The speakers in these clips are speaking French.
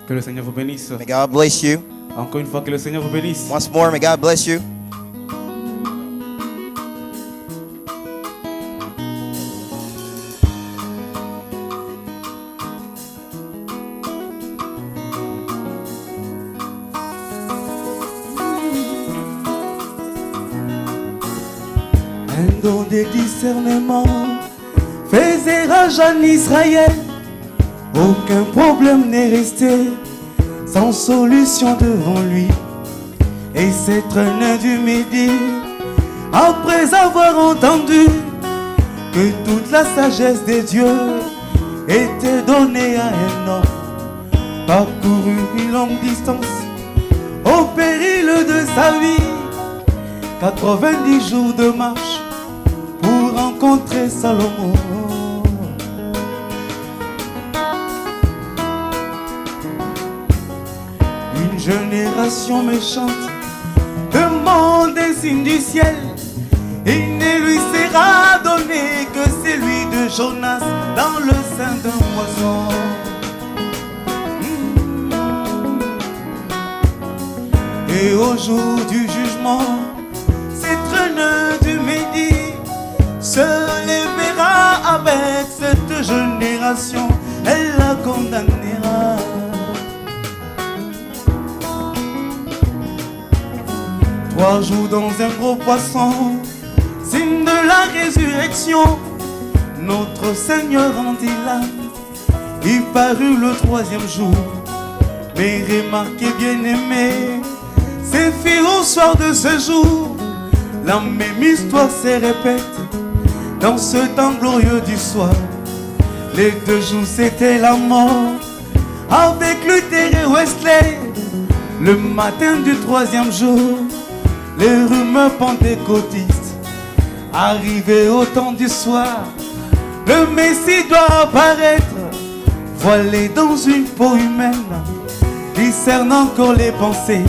Que le Seigneur vous bénisse. May God bless you. Encore une fois, que le Seigneur vous bénisse. Once more, may God bless you. Un don de discernement faisait rage en Israël. Aucun problème n'est resté sans solution devant lui. Et c'est traîné du midi, après avoir entendu que toute la sagesse des dieux était donnée à un homme, parcouru une longue distance au péril de sa vie, 90 jours de marche pour rencontrer Salomon. Une génération méchante demande un signe du ciel. Il ne lui sera donné que celui de Jonas dans le sein d'un poisson. Et au jour du jugement, cette reine du Midi se lèvera avec cette génération, elle la condamnera. 3 jours dans un gros poisson, signe de la résurrection. Notre Seigneur rendit l'âme, il parut le 3e jour. Mais remarquez bien aimé, c'est fait au soir de ce jour. La même histoire se répète dans ce temps glorieux du soir. Les 2 jours c'était la mort avec Luther et Wesley. Le matin du 3e jour, les rumeurs pentecôtistes. Arrivé au temps du soir, le Messie doit apparaître, voilé dans une peau humaine, discerne encore les pensées.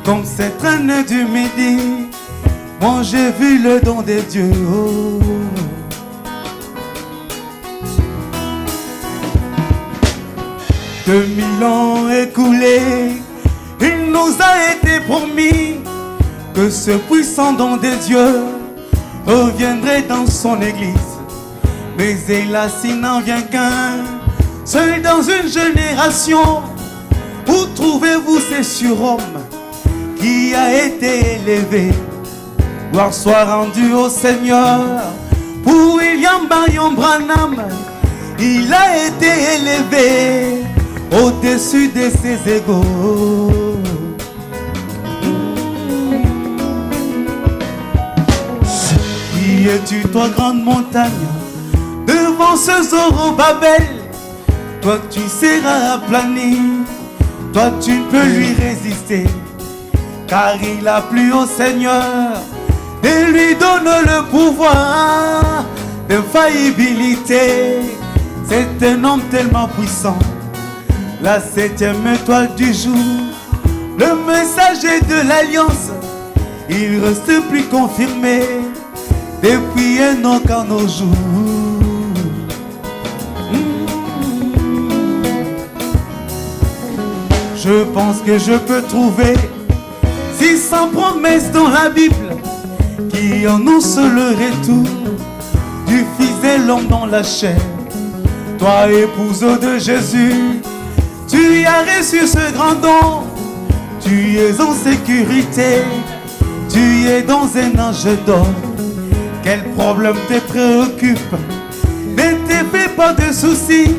Comme cette reine du Midi, moi j'ai vu le don de Dieu. Oh. 2000 ans écoulés, il nous a été promis que ce puissant don de Dieu reviendrait dans son église. Mais hélas, il n'en vient qu'un, seul dans une génération. Où trouvez-vous ces surhommes qui a été élevé? Gloire soit rendue au Seigneur. Pour William Marion Branham, il a été élevé au-dessus de ses égaux. Qui es-tu, toi, grande montagne, devant ce Zorobabel? Toi, tu seras aplani, toi, tu ne peux lui résister. Car il a plu au Seigneur et lui donne le pouvoir d'infaillibilité. C'est un homme tellement puissant, la 7e étoile du jour, le messager de l'alliance. Il reste plus confirmé depuis un an qu'en nos jours. Je pense que je peux trouver 600 promesses dans la Bible qui annoncent le retour du Fils de l'homme dans la chair. Toi, épouse de Jésus, tu as reçu ce grand don. Tu es en sécurité, tu es dans un ange d'or. Quel problème te préoccupe? Ne te fais pas de soucis.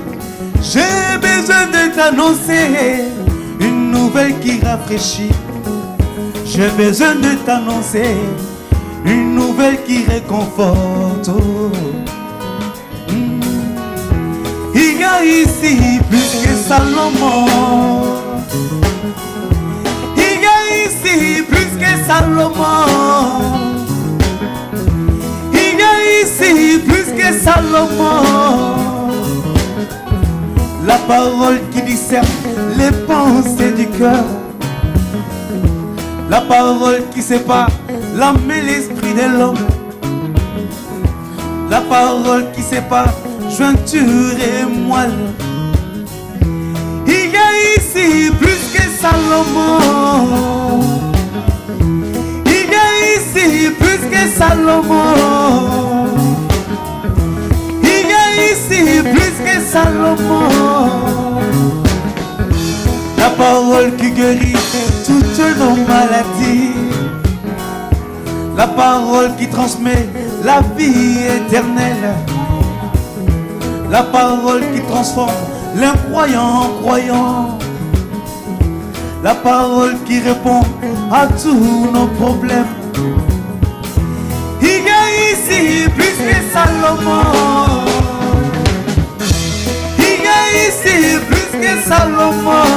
J'ai besoin de t'annoncer une nouvelle qui rafraîchit. J'ai besoin de t'annoncer une nouvelle qui réconforte. Il y a ici plus que Salomon. Il y a ici plus que Salomon. Il y a ici plus que Salomon. La parole qui discerne les pensées du cœur. La parole qui sépare l'âme et l'esprit de l'homme. La parole qui sépare jointure et moelle. Il y a ici plus que Salomon. Il y a ici plus que Salomon. Il y a ici plus que Salomon. La parole qui guérit toutes nos maladies. La parole qui transmet la vie éternelle. La parole qui transforme l'incroyant en croyant. La parole qui répond à tous nos problèmes. Il y a ici plus que Salomon. Il y a ici plus que Salomon.